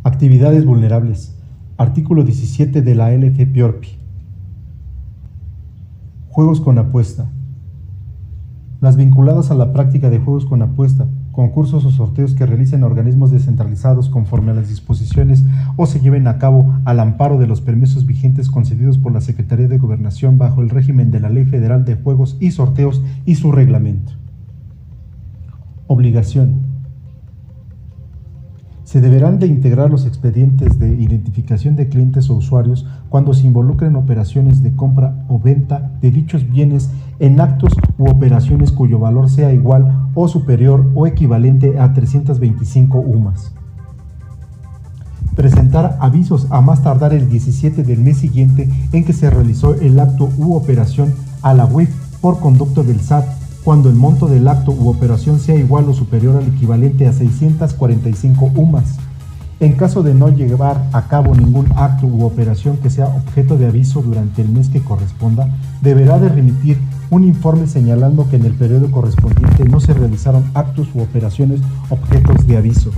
Actividades vulnerables. Artículo 17 de la LFPORPI. Juegos con apuesta. Las vinculadas a la práctica de juegos con apuesta, concursos o sorteos que realicen organismos descentralizados conforme a las disposiciones o se lleven a cabo al amparo de los permisos vigentes concedidos por la Secretaría de Gobernación bajo el régimen de la Ley Federal de Juegos y Sorteos y su reglamento. Obligación. Se deberán de integrar los expedientes de identificación de clientes o usuarios cuando se involucren operaciones de compra o venta de dichos bienes en actos u operaciones cuyo valor sea igual o superior o equivalente a 325 UMAS. Presentar avisos a más tardar el 17 del mes siguiente en que se realizó el acto u operación a la UIF por conducto del SAT cuando el monto del acto u operación sea igual o superior al equivalente a 645 UMAS. En caso de no llevar a cabo ningún acto u operación que sea objeto de aviso durante el mes que corresponda, deberá de remitir un informe señalando que en el periodo correspondiente no se realizaron actos u operaciones objetos de aviso.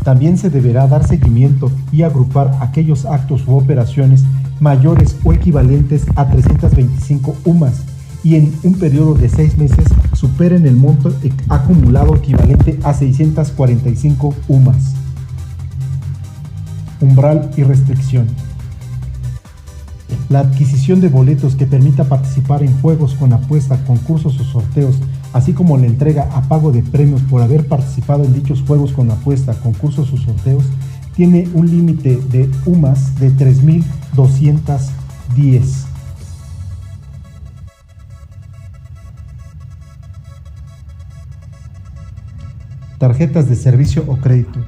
También se deberá dar seguimiento y agrupar aquellos actos u operaciones mayores o equivalentes a 325 UMAS y en un periodo de 6 meses superen el monto acumulado equivalente a 645 UMAS. Umbral y restricción. La adquisición de boletos que permita participar en juegos con apuesta, concursos o sorteos, así como la entrega a pago de premios por haber participado en dichos juegos con apuesta, concursos o sorteos, tiene un límite de UMAS de 3.210. Tarjetas de servicio o crédito.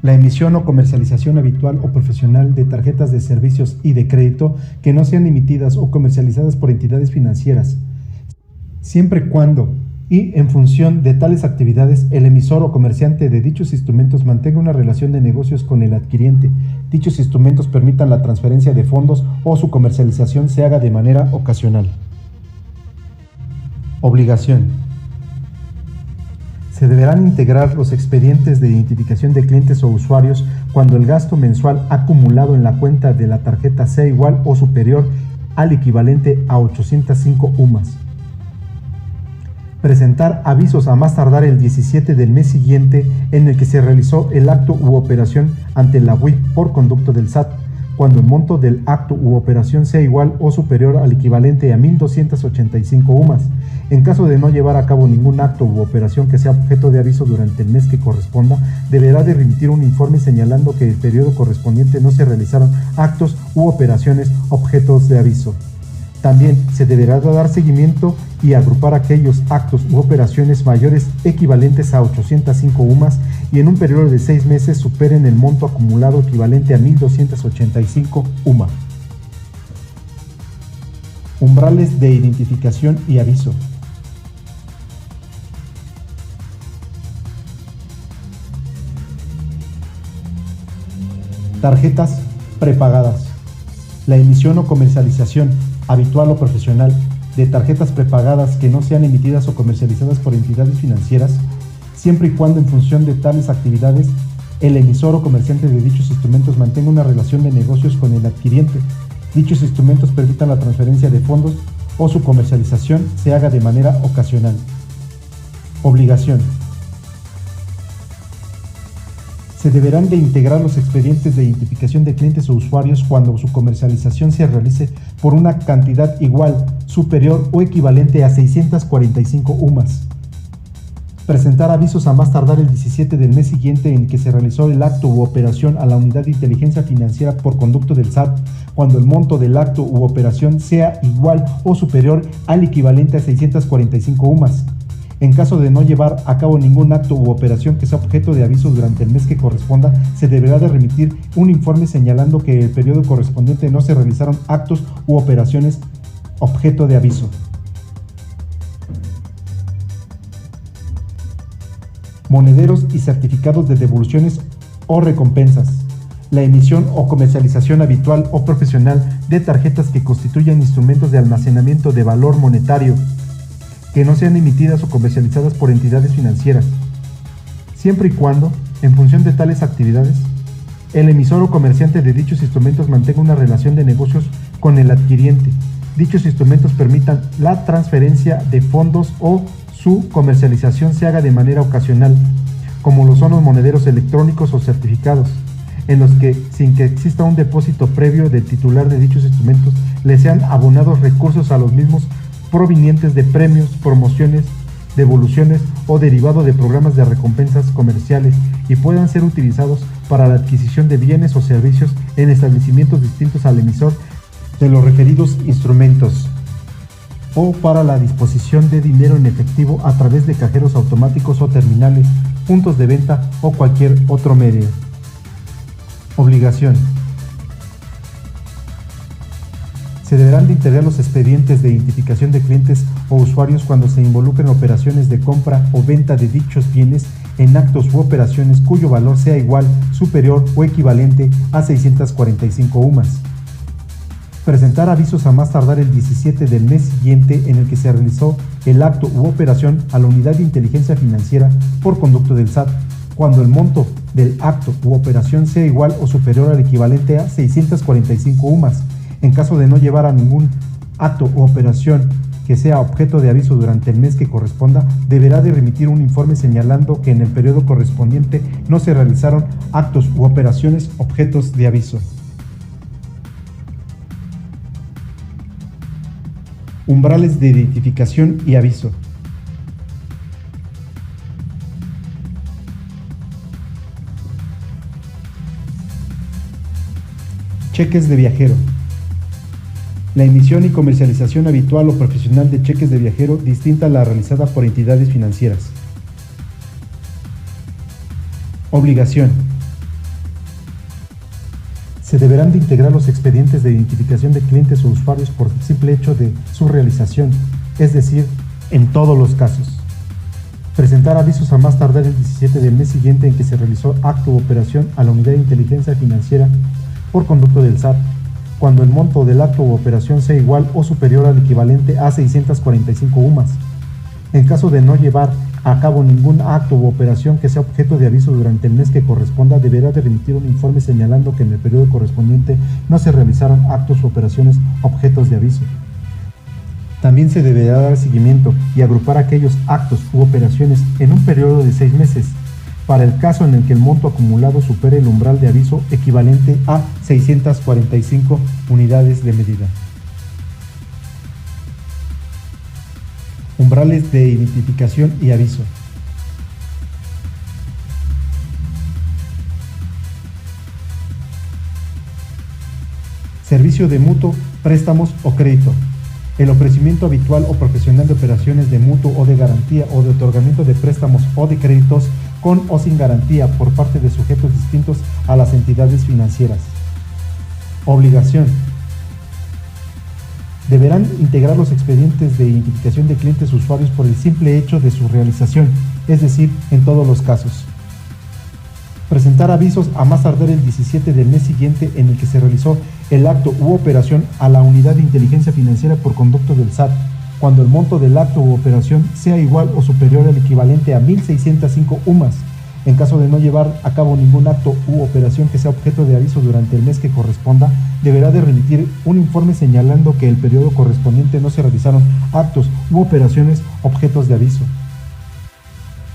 La emisión o comercialización habitual o profesional de tarjetas de servicios y de crédito que no sean emitidas o comercializadas por entidades financieras, siempre y cuando y en función de tales actividades el emisor o comerciante de dichos instrumentos mantenga una relación de negocios con el adquiriente, dichos instrumentos permitan la transferencia de fondos o su comercialización se haga de manera ocasional. Obligación. Se deberán integrar los expedientes de identificación de clientes o usuarios cuando el gasto mensual acumulado en la cuenta de la tarjeta sea igual o superior al equivalente a 805 UMAS. Presentar avisos a más tardar el 17 del mes siguiente en el que se realizó el acto u operación ante la UIF por conducto del SAT, cuando el monto del acto u operación sea igual o superior al equivalente a 1.285 UMAS. En caso de no llevar a cabo ningún acto u operación que sea objeto de aviso durante el mes que corresponda, deberá de remitir un informe señalando que el periodo correspondiente no se realizaron actos u operaciones objetos de aviso. También se deberá de dar seguimiento y agrupar aquellos actos u operaciones mayores equivalentes a 805 UMAS y en un periodo de 6 meses superen el monto acumulado equivalente a 1.285 UMAS. Umbrales de identificación y aviso. Tarjetas prepagadas. La emisión o comercialización habitual o profesional de tarjetas prepagadas que no sean emitidas o comercializadas por entidades financieras, siempre y cuando en función de tales actividades el emisor o comerciante de dichos instrumentos mantenga una relación de negocios con el adquiriente, dichos instrumentos permitan la transferencia de fondos o su comercialización se haga de manera ocasional. Obligación. Se deberán de integrar los expedientes de identificación de clientes o usuarios cuando su comercialización se realice por una cantidad igual, superior o equivalente a 645 UMAS. Presentar avisos a más tardar el 17 del mes siguiente en que se realizó el acto u operación a la Unidad de Inteligencia Financiera por conducto del SAT, cuando el monto del acto u operación sea igual o superior al equivalente a 645 UMAS. En caso de no llevar a cabo ningún acto u operación que sea objeto de aviso durante el mes que corresponda, se deberá de remitir un informe señalando que el periodo correspondiente no se realizaron actos u operaciones objeto de aviso. Monederos y certificados de devoluciones o recompensas. La emisión o comercialización habitual o profesional de tarjetas que constituyan instrumentos de almacenamiento de valor monetario que no sean emitidas o comercializadas por entidades financieras, siempre y cuando, en función de tales actividades, el emisor o comerciante de dichos instrumentos mantenga una relación de negocios con el adquiriente. Dichos instrumentos permitan la transferencia de fondos o su comercialización se haga de manera ocasional, como lo son los monederos electrónicos o certificados, en los que, sin que exista un depósito previo del titular de dichos instrumentos, le sean abonados recursos a los mismos provenientes de premios, promociones, devoluciones o derivado de programas de recompensas comerciales y puedan ser utilizados para la adquisición de bienes o servicios en establecimientos distintos al emisor de los referidos instrumentos, o para la disposición de dinero en efectivo a través de cajeros automáticos o terminales, puntos de venta o cualquier otro medio. Obligación. Se deberán de integrar los expedientes de identificación de clientes o usuarios cuando se involucren operaciones de compra o venta de dichos bienes en actos u operaciones cuyo valor sea igual, superior o equivalente a 645 UMAS. Presentar avisos a más tardar el 17 del mes siguiente en el que se realizó el acto u operación a la Unidad de Inteligencia Financiera por conducto del SAT, cuando el monto del acto u operación sea igual o superior al equivalente a 645 UMAS. En caso de no llevar a ningún acto u operación que sea objeto de aviso durante el mes que corresponda, deberá de remitir un informe señalando que en el periodo correspondiente no se realizaron actos u operaciones objetos de aviso. Umbrales de identificación y aviso. Cheques de viajero. La emisión y comercialización habitual o profesional de cheques de viajero distinta a la realizada por entidades financieras. Obligación. Se deberán de integrar los expedientes de identificación de clientes o usuarios por el simple hecho de su realización, es decir, en todos los casos. Presentar avisos a más tardar el 17 del mes siguiente en que se realizó acto u operación a la Unidad de Inteligencia Financiera por conducto del SAT, cuando el monto del acto u operación sea igual o superior al equivalente a 645 UMAS. En caso de no llevar a cabo ningún acto u operación que sea objeto de aviso durante el mes que corresponda, deberá de remitir un informe señalando que en el periodo correspondiente no se realizaron actos u operaciones objetos de aviso. También se deberá dar seguimiento y agrupar aquellos actos u operaciones en un periodo de 6 meses, para el caso en el que el monto acumulado supere el umbral de aviso equivalente a 645 unidades de medida. Umbrales de identificación y aviso. Servicio de mutuo, préstamos o crédito. El ofrecimiento habitual o profesional de operaciones de mutuo o de garantía o de otorgamiento de préstamos o de créditos con o sin garantía por parte de sujetos distintos a las entidades financieras. Obligación. Deberán integrar los expedientes de identificación de clientes usuarios por el simple hecho de su realización, es decir, en todos los casos. Presentar avisos a más tardar el 17 del mes siguiente en el que se realizó el acto u operación a la Unidad de Inteligencia Financiera por conducto del SAT, cuando el monto del acto u operación sea igual o superior al equivalente a 1.605 UMAS. En caso de no llevar a cabo ningún acto u operación que sea objeto de aviso durante el mes que corresponda, deberá de remitir un informe señalando que el periodo correspondiente no se realizaron actos u operaciones objetos de aviso.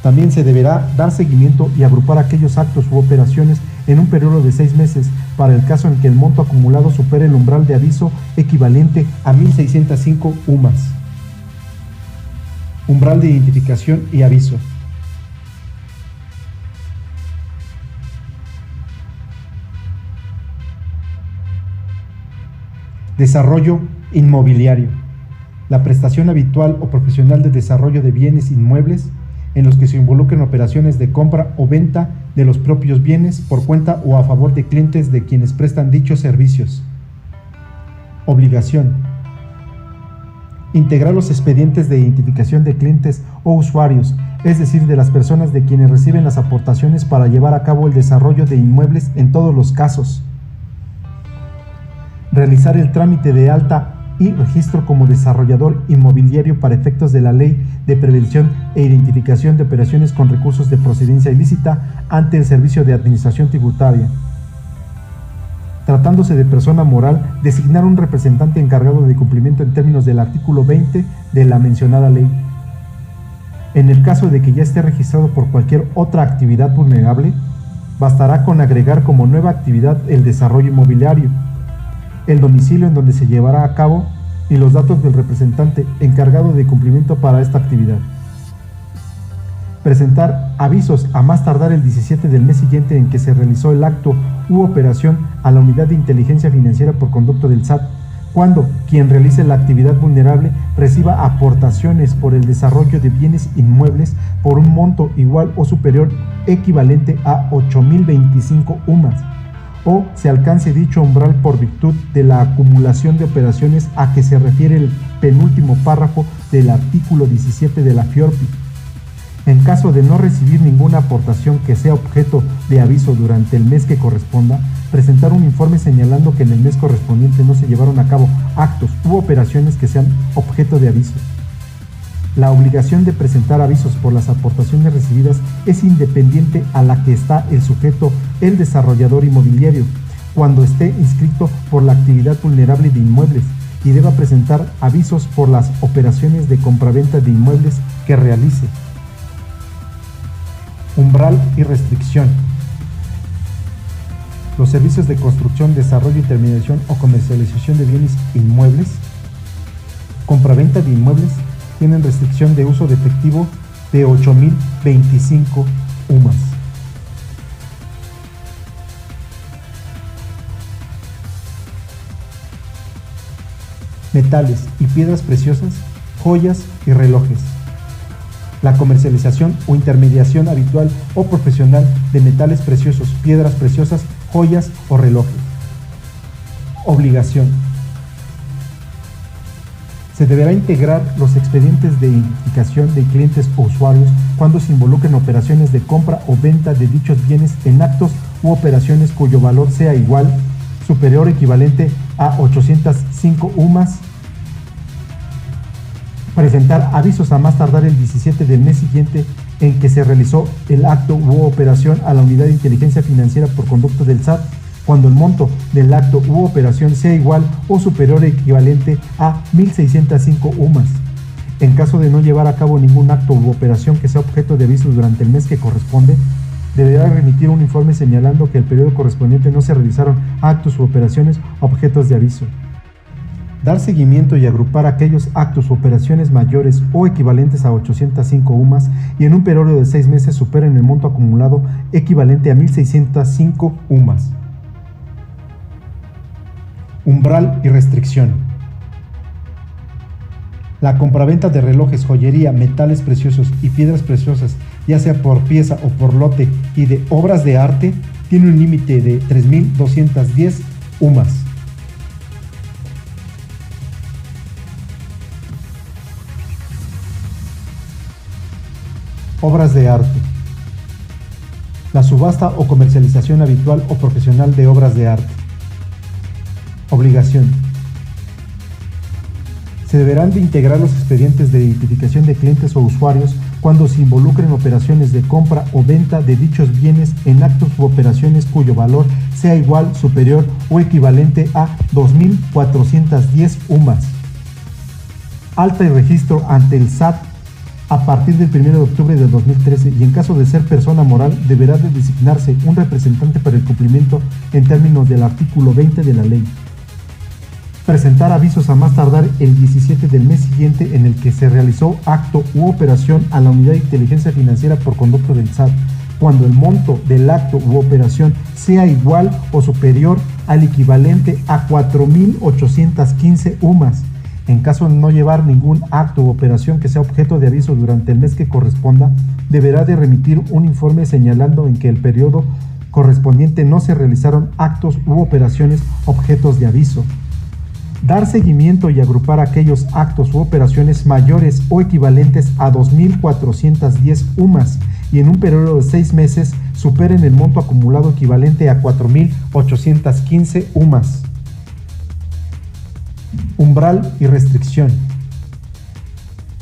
También se deberá dar seguimiento y agrupar aquellos actos u operaciones en un periodo de 6 meses para el caso en que el monto acumulado supere el umbral de aviso equivalente a 1.605 UMAS. Umbral de identificación y aviso. Desarrollo inmobiliario. La prestación habitual o profesional de desarrollo de bienes inmuebles en los que se involucren operaciones de compra o venta de los propios bienes por cuenta o a favor de clientes de quienes prestan dichos servicios. Obligación. Integrar los expedientes de identificación de clientes o usuarios, es decir, de las personas de quienes reciben las aportaciones para llevar a cabo el desarrollo de inmuebles en todos los casos. Realizar el trámite de alta y registro como desarrollador inmobiliario para efectos de la Ley de Prevención e Identificación de Operaciones con Recursos de Procedencia Ilícita ante el Servicio de Administración Tributaria. Tratándose de persona moral, designar un representante encargado de cumplimiento en términos del artículo 20 de la mencionada ley. En el caso de que ya esté registrado por cualquier otra actividad vulnerable, bastará con agregar como nueva actividad el desarrollo inmobiliario, el domicilio en donde se llevará a cabo y los datos del representante encargado de cumplimiento para esta actividad. Presentar avisos a más tardar el 17 del mes siguiente en que se realizó el acto u operación a la unidad de inteligencia financiera por conducto del SAT, cuando quien realice la actividad vulnerable reciba aportaciones por el desarrollo de bienes inmuebles por un monto igual o superior equivalente a 8.025 UMAS, o se alcance dicho umbral por virtud de la acumulación de operaciones a que se refiere el penúltimo párrafo del artículo 17 de la FIORPI. En caso de no recibir ninguna aportación que sea objeto de aviso durante el mes que corresponda, presentar un informe señalando que en el mes correspondiente no se llevaron a cabo actos u operaciones que sean objeto de aviso. La obligación de presentar avisos por las aportaciones recibidas es independiente a la que está el sujeto, el desarrollador inmobiliario, cuando esté inscrito por la actividad vulnerable de inmuebles, y deba presentar avisos por las operaciones de compraventa de inmuebles que realice. Umbral y restricción. Los servicios de construcción, desarrollo, intermediación o comercialización de bienes inmuebles, compraventa de inmuebles, tienen restricción de uso de efectivo de 8.025 UMAS. Metales y piedras preciosas, joyas y relojes. La comercialización o intermediación habitual o profesional de metales preciosos, piedras preciosas, joyas o relojes. Obligación. Se deberá integrar los expedientes de identificación de clientes o usuarios cuando se involucren operaciones de compra o venta de dichos bienes en actos u operaciones cuyo valor sea igual, superior o equivalente a 805 UMAS. Presentar avisos a más tardar el 17 del mes siguiente en que se realizó el acto u operación a la unidad de inteligencia financiera por conducto del SAT, cuando el monto del acto u operación sea igual o superior o equivalente a 1.605 UMAS. En caso de no llevar a cabo ningún acto u operación que sea objeto de aviso durante el mes que corresponde, deberá remitir un informe señalando que el periodo correspondiente no se realizaron actos u operaciones objetos de aviso. Dar seguimiento y agrupar aquellos actos u operaciones mayores o equivalentes a 805 UMAS y en un periodo de 6 meses superen el monto acumulado equivalente a 1.605 UMAS. Umbral y restricción. La compraventa de relojes, joyería, metales preciosos y piedras preciosas, ya sea por pieza o por lote, y de obras de arte, tiene un límite de 3.210 UMAS. Obras de arte. La subasta o comercialización habitual o profesional de obras de arte. Obligación. Se deberán de integrar los expedientes de identificación de clientes o usuarios cuando se involucren operaciones de compra o venta de dichos bienes en actos u operaciones cuyo valor sea igual, superior o equivalente a 2.410 UMAS. Alta y registro ante el SAT a partir del 1 de octubre de 2013 y en caso de ser persona moral deberá de designarse un representante para el cumplimiento en términos del artículo 20 de la ley. Presentar avisos a más tardar el 17 del mes siguiente en el que se realizó acto u operación a la unidad de inteligencia financiera por conducto del SAT, cuando el monto del acto u operación sea igual o superior al equivalente a 4.815 UMAS. En caso de no llevar ningún acto u operación que sea objeto de aviso durante el mes que corresponda, deberá de remitir un informe señalando en que el periodo correspondiente no se realizaron actos u operaciones objetos de aviso. Dar seguimiento y agrupar aquellos actos u operaciones mayores o equivalentes a 2.410 UMAS y en un periodo de 6 meses superen el monto acumulado equivalente a 4.815 UMAS. Umbral y restricción.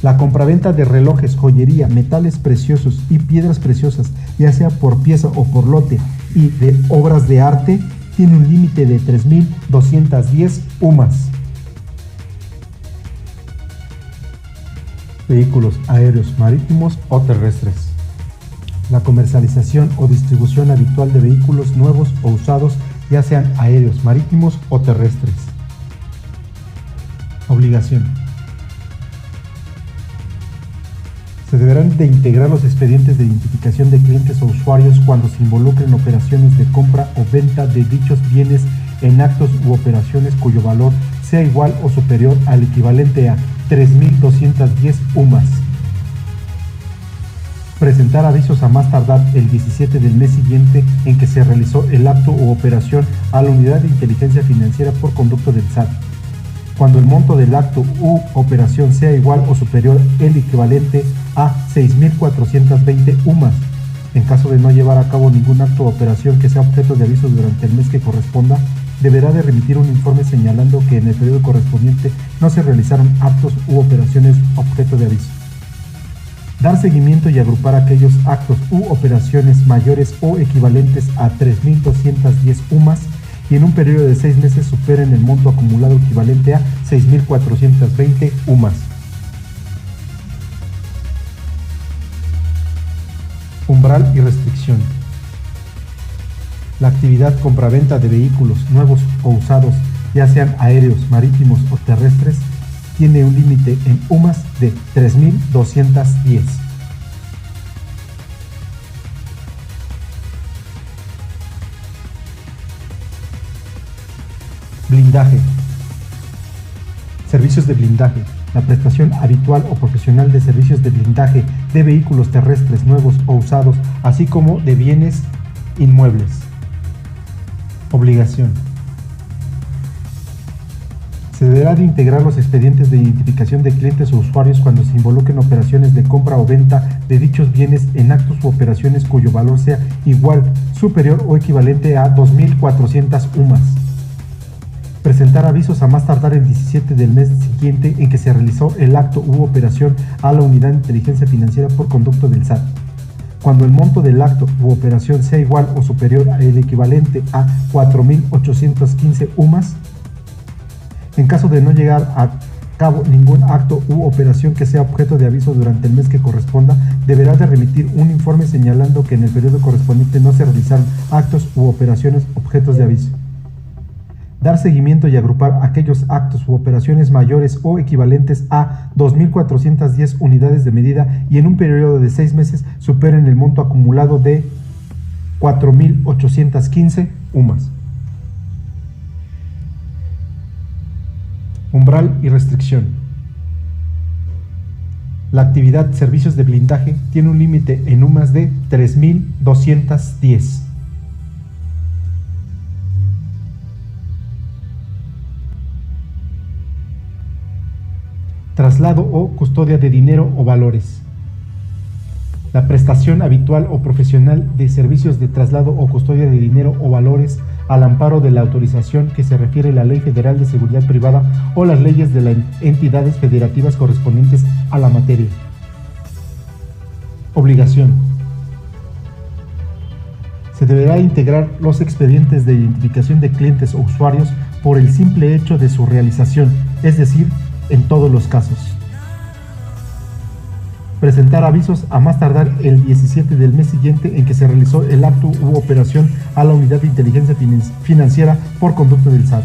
La compraventa de relojes, joyería, metales preciosos y piedras preciosas, ya sea por pieza o por lote, y de obras de arte, tiene un límite de 3.210 UMAS. Vehículos aéreos, marítimos o terrestres. La comercialización o distribución habitual de vehículos nuevos o usados, ya sean aéreos, marítimos o terrestres. Obligación. Se deberán de integrar los expedientes de identificación de clientes o usuarios cuando se involucren operaciones de compra o venta de dichos bienes en actos u operaciones cuyo valor sea igual o superior al equivalente a 3.210 UMAS. Presentar avisos a más tardar el 17 del mes siguiente en que se realizó el acto u operación a la Unidad de Inteligencia Financiera por conducto del SAT. Cuando el monto del acto u operación sea igual o superior el equivalente a 6.420 UMAS. En caso de no llevar a cabo ningún acto o operación que sea objeto de aviso durante el mes que corresponda, deberá de remitir un informe señalando que en el periodo correspondiente no se realizaron actos u operaciones objeto de aviso. Dar seguimiento y agrupar aquellos actos u operaciones mayores o equivalentes a 3.210 UMAS y en un periodo de 6 meses superen el monto acumulado equivalente a 6.420 UMAS. Umbral y restricción. La actividad compraventa de vehículos nuevos o usados, ya sean aéreos, marítimos o terrestres, tiene un límite en UMAS de 3.210. Blindaje. Servicios de blindaje. La prestación habitual o profesional de servicios de blindaje de vehículos terrestres nuevos o usados, así como de bienes inmuebles. Obligación. Se deberá de integrar los expedientes de identificación de clientes o usuarios cuando se involucren operaciones de compra o venta de dichos bienes en actos u operaciones cuyo valor sea igual, superior o equivalente a 2.400 UMAS. Presentar avisos a más tardar el 17 del mes siguiente en que se realizó el acto u operación a la Unidad de Inteligencia Financiera por conducto del SAT. Cuando el monto del acto u operación sea igual o superior al equivalente a 4.815 UMAS. En caso de no llegar a cabo ningún acto u operación que sea objeto de aviso durante el mes que corresponda, deberá de remitir un informe señalando que en el periodo correspondiente no se realizaron actos u operaciones objetos de aviso. Dar seguimiento y agrupar aquellos actos u operaciones mayores o equivalentes a 2.410 unidades de medida y en un periodo de 6 meses superen el monto acumulado de 4.815 UMAS. Umbral y restricción. La actividad servicios de blindaje tiene un límite en UMAS de 3.210. Traslado o custodia de dinero o valores. La prestación habitual o profesional de servicios de traslado o custodia de dinero o valores al amparo de la autorización que se refiere la Ley Federal de Seguridad Privada o las leyes de las entidades federativas correspondientes a la materia. Obligación. Se deberá integrar los expedientes de identificación de clientes o usuarios por el simple hecho de su realización, es decir, en todos los casos. Presentar avisos a más tardar el 17 del mes siguiente en que se realizó el acto u operación a la Unidad de Inteligencia Financiera por conducto del SAT,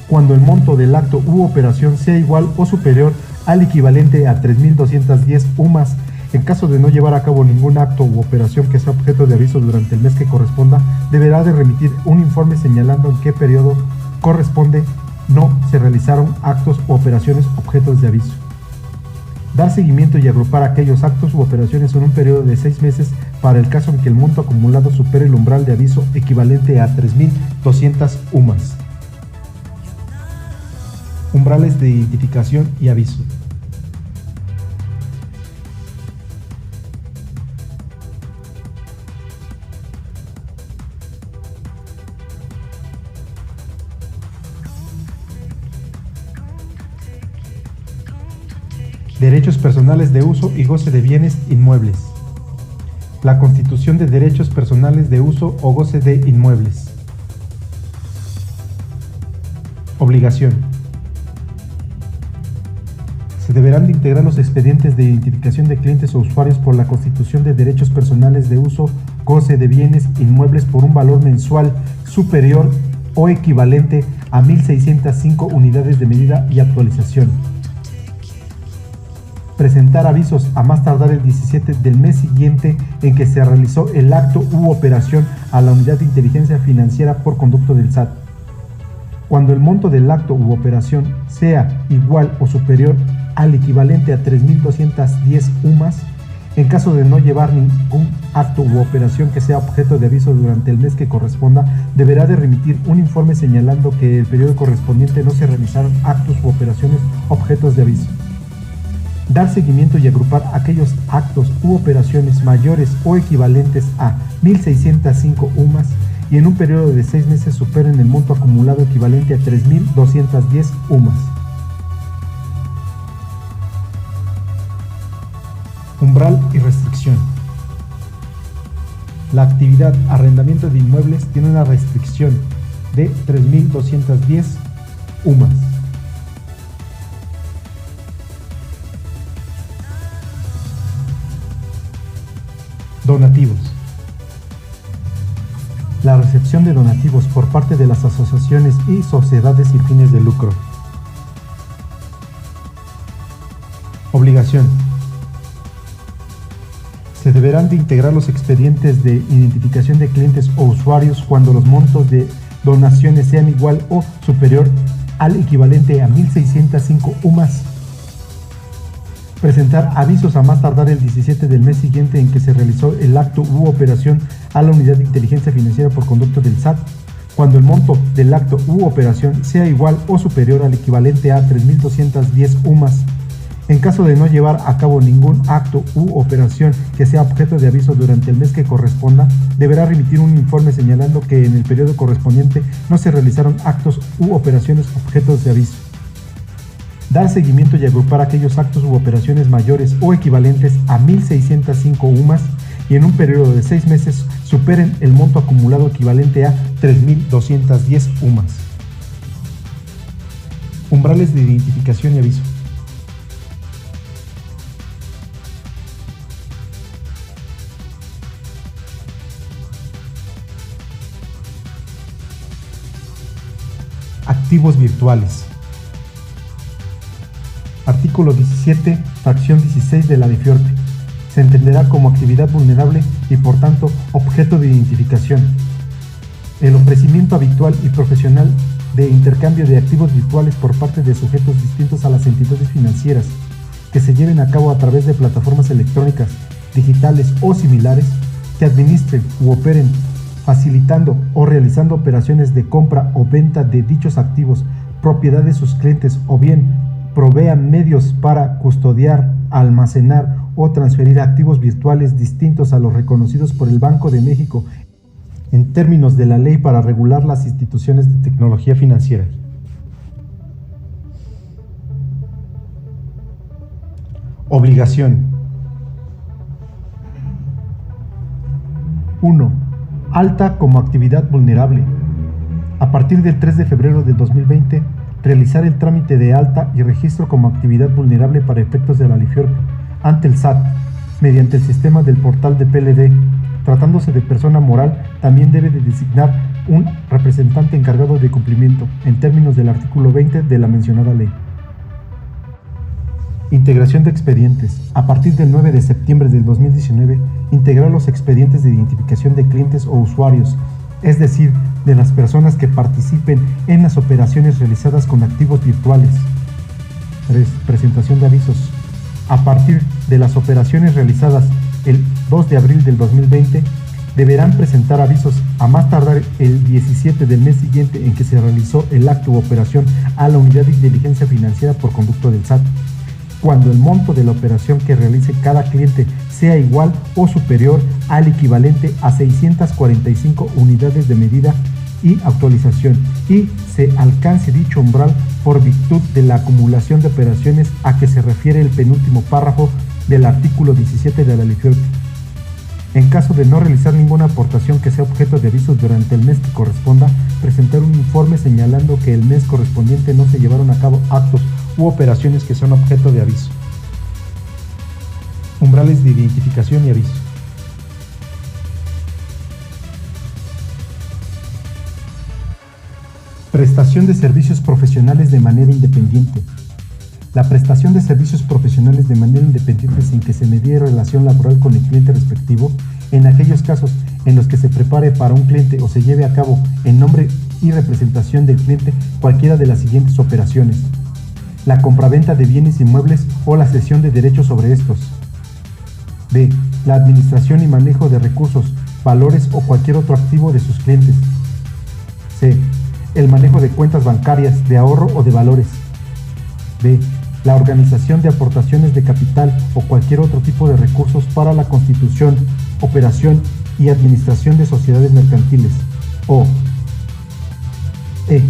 cuando el monto del acto u operación sea igual o superior al equivalente a 3.210 UMAS. En caso de no llevar a cabo ningún acto u operación que sea objeto de aviso durante el mes que corresponda, deberá de remitir un informe señalando en qué periodo corresponde no se realizaron actos u operaciones objetos de aviso. Dar seguimiento y agrupar aquellos actos u operaciones en un periodo de 6 meses para el caso en que el monto acumulado supere el umbral de aviso equivalente a 3.200 UMAS. Umbrales de identificación y aviso. Derechos personales de uso y goce de bienes inmuebles. La constitución de derechos personales de uso o goce de inmuebles. Obligación. Se deberán de integrar los expedientes de identificación de clientes o usuarios por la constitución de derechos personales de uso, goce de bienes inmuebles por un valor mensual superior o equivalente a 1.605 unidades de medida y actualización. Presentar avisos a más tardar el 17 del mes siguiente en que se realizó el acto u operación a la unidad de inteligencia financiera por conducto del SAT. Cuando el monto del acto u operación sea igual o superior al equivalente a 3.210 UMAS, en caso de no llevar ningún acto u operación que sea objeto de aviso durante el mes que corresponda, deberá de remitir un informe señalando que el periodo correspondiente no se realizaron actos u operaciones objetos de aviso. Dar seguimiento y agrupar aquellos actos u operaciones mayores o equivalentes a 1.605 UMAS y en un periodo de 6 meses superen el monto acumulado equivalente a 3.210 UMAS. Umbral y restricción. La actividad arrendamiento de inmuebles tiene una restricción de 3.210 UMAS. Donativos. La recepción de donativos por parte de las asociaciones y sociedades sin fines de lucro. Obligación. Se deberán de integrar los expedientes de identificación de clientes o usuarios cuando los montos de donaciones sean igual o superior al equivalente a 1.605 UMAS. Presentar avisos a más tardar el 17 del mes siguiente en que se realizó el acto u operación a la unidad de inteligencia financiera por conducto del SAT, cuando el monto del acto u operación sea igual o superior al equivalente a 3.210 UMAS. En caso de no llevar a cabo ningún acto u operación que sea objeto de aviso durante el mes que corresponda, deberá remitir un informe señalando que en el periodo correspondiente no se realizaron actos u operaciones objetos de aviso. Dar seguimiento y agrupar aquellos actos u operaciones mayores o equivalentes a 1.605 UMAS y en un periodo de 6 meses superen el monto acumulado equivalente a 3.210 UMAS. Umbrales de identificación y aviso. Activos virtuales. Artículo 17, fracción 16 de la LIFIORP. Se entenderá como actividad vulnerable y por tanto objeto de identificación. El ofrecimiento habitual y profesional de intercambio de activos virtuales por parte de sujetos distintos a las entidades financieras que se lleven a cabo a través de plataformas electrónicas, digitales o similares que administren u operen facilitando o realizando operaciones de compra o venta de dichos activos, propiedad de sus clientes, o bien provean medios para custodiar, almacenar o transferir activos virtuales distintos a los reconocidos por el Banco de México en términos de la ley para regular las instituciones de tecnología financiera. Obligación. 1. Alta como actividad vulnerable. A partir del 3 de febrero del 2020, realizar el trámite de alta y registro como actividad vulnerable para efectos de la LIFIORP ante el SAT, mediante el sistema del portal de PLD. Tratándose de persona moral, también debe de designar un representante encargado de cumplimiento, en términos del artículo 20 de la mencionada ley. Integración de expedientes. A partir del 9 de septiembre del 2019, integrar los expedientes de identificación de clientes o usuarios, es decir, de las personas que participen en las operaciones realizadas con activos virtuales. 3. Presentación de avisos. A partir de las operaciones realizadas el 2 de abril del 2020, deberán presentar avisos a más tardar el 17 del mes siguiente en que se realizó el acto u operación a la unidad de inteligencia financiera por conducto del SAT, cuando el monto de la operación que realice cada cliente sea igual o superior al equivalente a 645 unidades de medida y actualización y se alcance dicho umbral por virtud de la acumulación de operaciones a que se refiere el penúltimo párrafo del artículo 17 de la LIFIORP. En caso de no realizar ninguna aportación que sea objeto de aviso durante el mes que corresponda, presentar un informe señalando que el mes correspondiente no se llevaron a cabo actos u operaciones que son objeto de aviso. Umbrales de identificación y aviso. Prestación de servicios profesionales de manera independiente. La prestación de servicios profesionales de manera independiente sin que se medie relación laboral con el cliente respectivo, en aquellos casos en los que se prepare para un cliente o se lleve a cabo en nombre y representación del cliente cualquiera de las siguientes operaciones: la compraventa de bienes inmuebles o la cesión de derechos sobre estos. B. La administración y manejo de recursos, valores o cualquier otro activo de sus clientes. C. El manejo de cuentas bancarias, de ahorro o de valores. D. La organización de aportaciones de capital o cualquier otro tipo de recursos para la constitución, operación y administración de sociedades mercantiles. O E.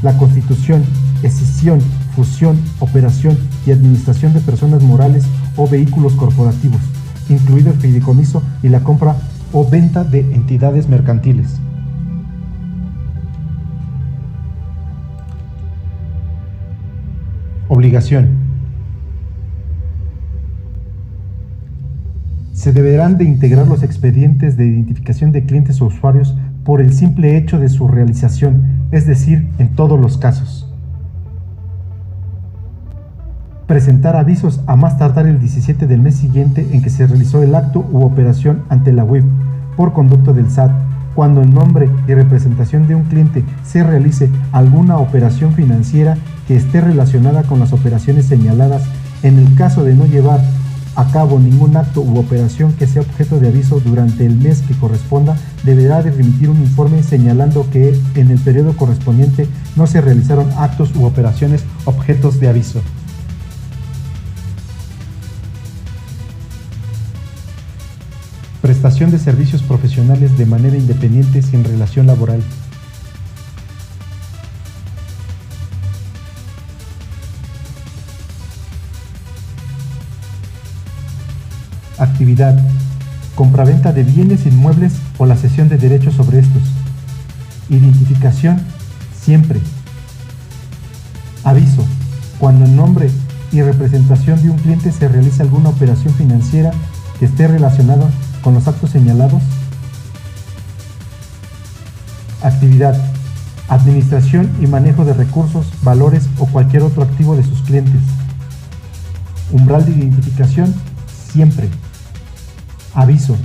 La constitución, escisión, fusión, operación y administración de personas morales o vehículos corporativos, incluido el fideicomiso y la compra o venta de entidades mercantiles. Obligación. Se deberán de integrar los expedientes de identificación de clientes o usuarios por el simple hecho de su realización, es decir, en todos los casos. Presentar avisos a más tardar el 17 del mes siguiente en que se realizó el acto u operación ante la UIF por conducto del SAT, cuando en nombre y representación de un cliente se realice alguna operación financiera que esté relacionada con las operaciones señaladas. En el caso de no llevar a cabo ningún acto u operación que sea objeto de aviso durante el mes que corresponda, deberá de remitir un informe señalando que en el periodo correspondiente no se realizaron actos u operaciones objetos de aviso. Prestación de servicios profesionales de manera independiente sin relación laboral. Actividad: compraventa de bienes inmuebles o la cesión de derechos sobre estos. Identificación: siempre. Aviso: cuando en nombre y representación de un cliente se realiza alguna operación financiera que esté relacionada con los actos señalados. Actividad: administración y manejo de recursos, valores o cualquier otro activo de sus clientes. Umbral de identificación: siempre. Aviso: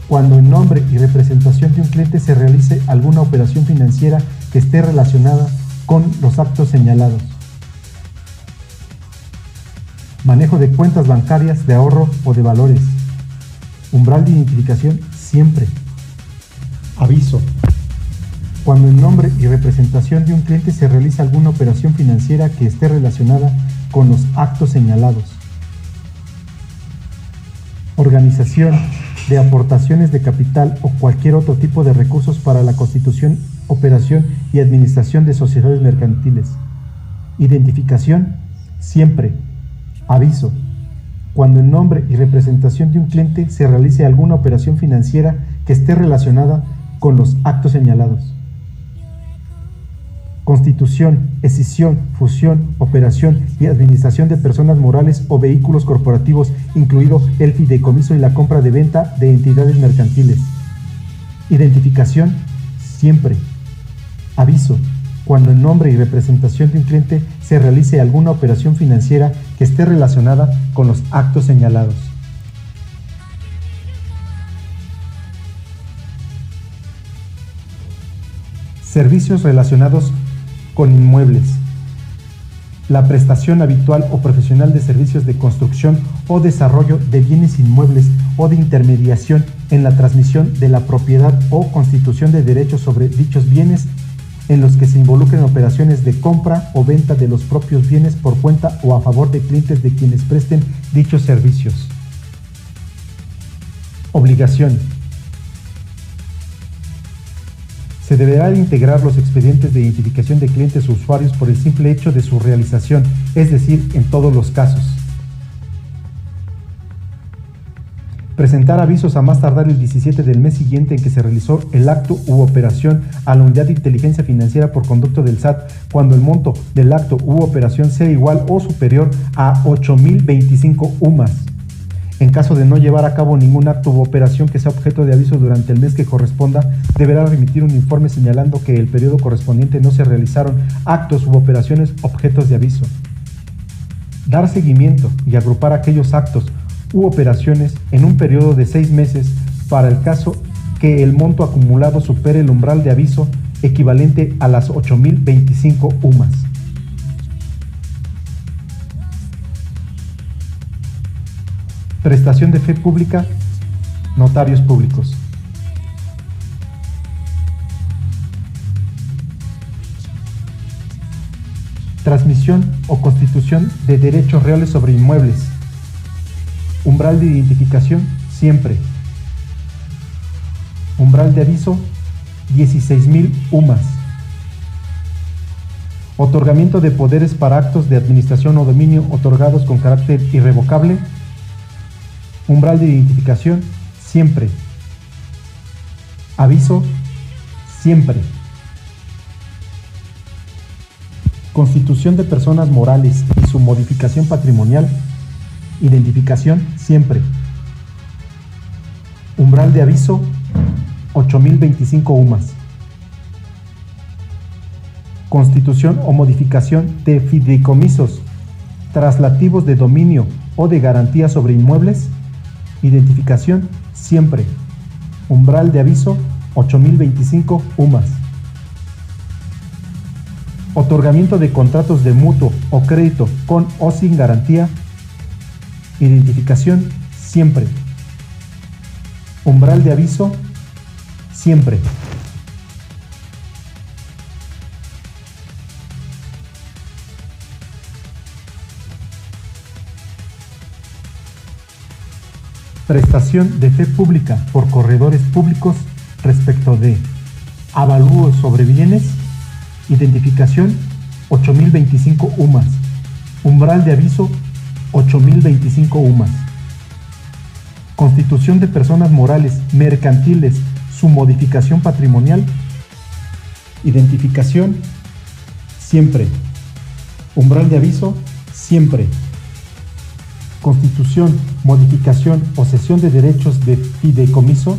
cuando en nombre y representación de un cliente se realice alguna operación financiera que esté relacionada con los actos señalados. Manejo de cuentas bancarias, de ahorro o de valores. Umbral de identificación: siempre. Aviso: cuando en nombre y representación de un cliente se realiza alguna operación financiera que esté relacionada con los actos señalados. Organización de aportaciones de capital o cualquier otro tipo de recursos para la constitución, operación y administración de sociedades mercantiles. Identificación: siempre. Aviso: cuando en nombre y representación de un cliente se realice alguna operación financiera que esté relacionada con los actos señalados. Constitución, escisión, fusión, operación y administración de personas morales o vehículos corporativos, incluido el fideicomiso y la compra de venta de entidades mercantiles. Identificación: siempre. Aviso: cuando en nombre y representación de un cliente se realice alguna operación financiera que esté relacionada con los actos señalados. Servicios relacionados con inmuebles. La prestación habitual o profesional de servicios de construcción o desarrollo de bienes inmuebles o de intermediación en la transmisión de la propiedad o constitución de derechos sobre dichos bienes, en los que se involucren operaciones de compra o venta de los propios bienes por cuenta o a favor de clientes de quienes presten dichos servicios. Obligación: se deberá integrar los expedientes de identificación de clientes o usuarios por el simple hecho de su realización, es decir, en todos los casos. Presentar avisos a más tardar el 17 del mes siguiente en que se realizó el acto u operación a la Unidad de Inteligencia Financiera por conducto del SAT cuando el monto del acto u operación sea igual o superior a 8,025 UMAS. En caso de no llevar a cabo ningún acto u operación que sea objeto de aviso durante el mes que corresponda, deberá remitir un informe señalando que el periodo correspondiente no se realizaron actos u operaciones objetos de aviso. Dar seguimiento y agrupar aquellos actos u operaciones en un periodo de 6 meses para el caso que el monto acumulado supere el umbral de aviso equivalente a las 8,025 UMAS. Prestación de fe pública, notarios públicos. Transmisión o constitución de derechos reales sobre inmuebles. Umbral de identificación, siempre. Umbral de aviso, 16,000 UMAS. Otorgamiento de poderes para actos de administración o dominio otorgados con carácter irrevocable. Umbral de identificación, siempre. Aviso, siempre. Constitución de personas morales y su modificación patrimonial. Identificación, siempre. Umbral de aviso, 8,025 UMAS. Constitución o modificación de fideicomisos, traslativos de dominio o de garantía sobre inmuebles. Identificación, siempre. Umbral de aviso, 8,025 UMAS. Otorgamiento de contratos de mutuo o crédito con o sin garantía. Identificación, siempre. Umbral de aviso, siempre. Prestación de fe pública por corredores públicos respecto de avalúo sobre bienes. Identificación, 8,025 UMAS. Umbral de aviso, 8,025 UMAS. Constitución de personas morales, mercantiles, su modificación patrimonial. Identificación, siempre. Umbral de aviso, siempre. Constitución, modificación o cesión de derechos de fideicomiso.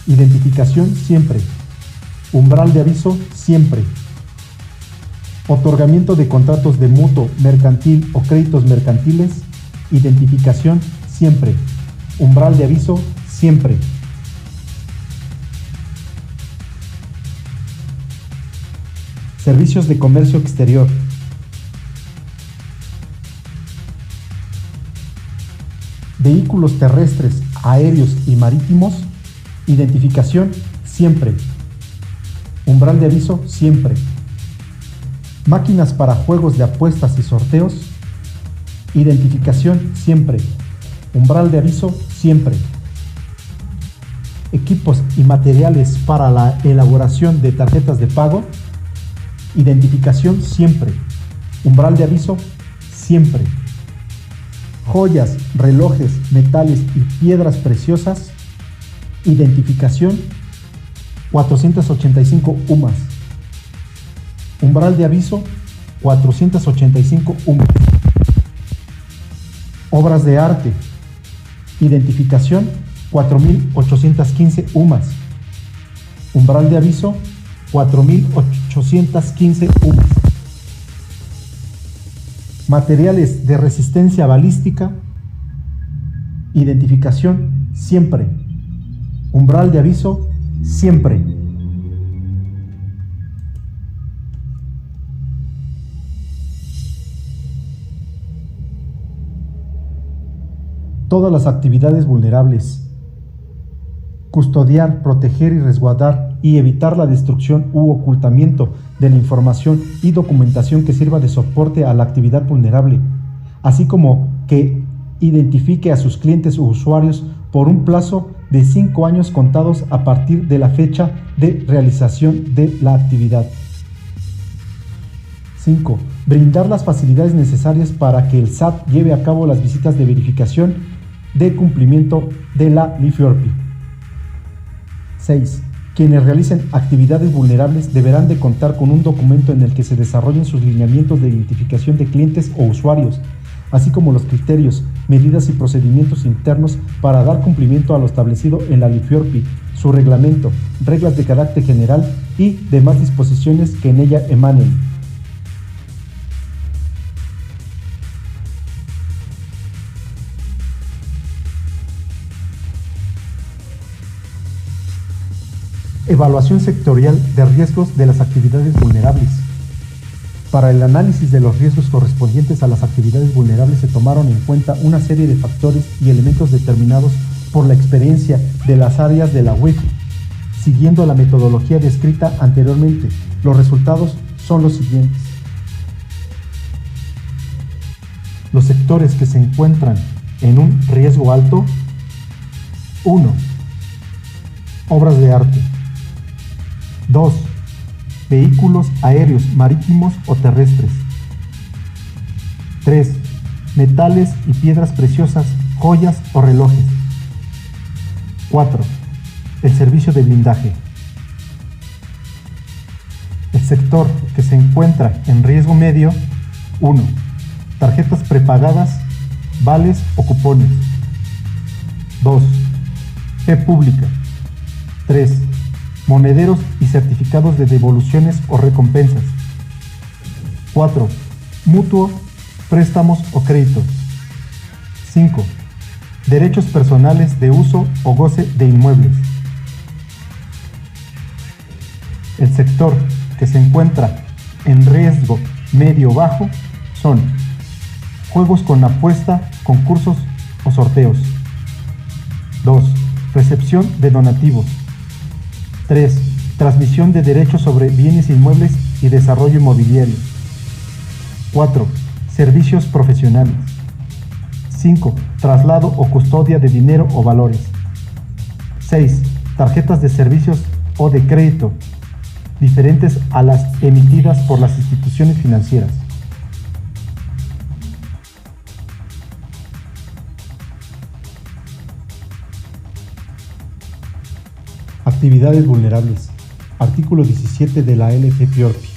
Identificación, siempre. Umbral de aviso, siempre. Otorgamiento de contratos de mutuo, mercantil o créditos mercantiles. Identificación, siempre. Umbral de aviso, siempre. Servicios de comercio exterior. Vehículos terrestres, aéreos y marítimos. Identificación, siempre. Umbral de aviso, siempre. Máquinas para juegos de apuestas y sorteos. Identificación, siempre. Umbral de aviso, siempre. Equipos y materiales para la elaboración de tarjetas de pago. Identificación, siempre. Umbral de aviso, siempre. Joyas, relojes, metales y piedras preciosas. Identificación, 485 UMAS. Umbral de aviso, 485 UMAS. Obras de arte. Identificación, 4,815 UMAS. Umbral de aviso, 4,815 UMAS. Materiales de resistencia balística. Identificación, siempre. Umbral de aviso, siempre. Todas las actividades vulnerables. Custodiar, proteger y resguardar y evitar la destrucción u ocultamiento de la información y documentación que sirva de soporte a la actividad vulnerable, así como que identifique a sus clientes o usuarios por un plazo de 5 años contados a partir de la fecha de realización de la actividad. 5. Brindar las facilidades necesarias para que el SAT lleve a cabo las visitas de verificación de cumplimiento de la LIFIORPI. 6. Quienes realicen actividades vulnerables deberán de contar con un documento en el que se desarrollen sus lineamientos de identificación de clientes o usuarios, así como los criterios, medidas y procedimientos internos para dar cumplimiento a lo establecido en la LIFIORPI, su reglamento, reglas de carácter general y demás disposiciones que en ella emanen. Evaluación sectorial de riesgos de las actividades vulnerables. Para el análisis de los riesgos correspondientes a las actividades vulnerables se tomaron en cuenta una serie de factores y elementos determinados por la experiencia de las áreas de la UIF, siguiendo la metodología descrita anteriormente. Los resultados son los siguientes. Los sectores que se encuentran en un riesgo alto: 1. Obras de arte. 2. Vehículos aéreos, marítimos o terrestres. 3. Metales y piedras preciosas, joyas o relojes. 4. El servicio de blindaje. El sector que se encuentra en riesgo medio: 1. Tarjetas prepagadas, vales o cupones. 2. Fe pública. 3. Monederos y certificados de devoluciones o recompensas. 4. Mutuos, préstamos o créditos. 5. Derechos personales de uso o goce de inmuebles. El sector que se encuentra en riesgo medio-bajo son juegos con apuesta, concursos o sorteos. 2. Recepción de donativos. 3. Transmisión de derechos sobre bienes inmuebles y desarrollo inmobiliario. 4. Servicios profesionales. 5. Traslado o custodia de dinero o valores. 6. Tarjetas de servicios o de crédito, diferentes a las emitidas por las instituciones financieras. Actividades vulnerables. Artículo 17 de la LFIORPI.